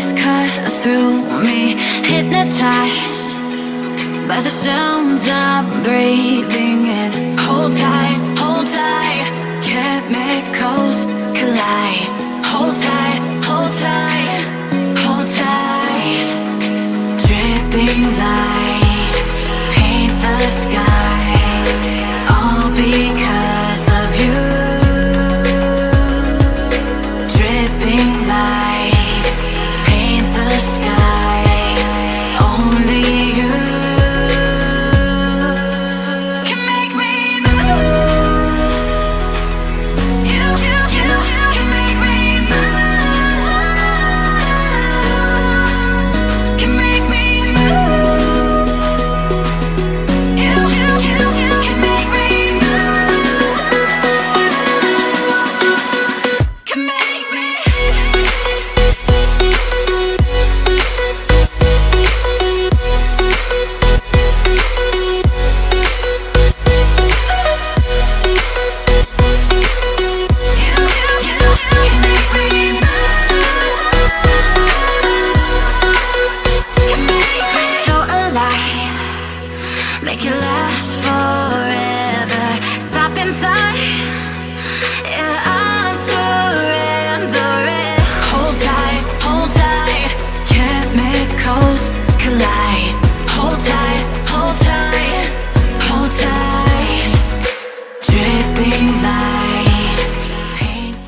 waves cut through me, hypnotized by the sounds I'm breathing in. Hold tight, chemicals collide. Hold tight, hold tight, hold tight. Dripping lights paint the skies, all because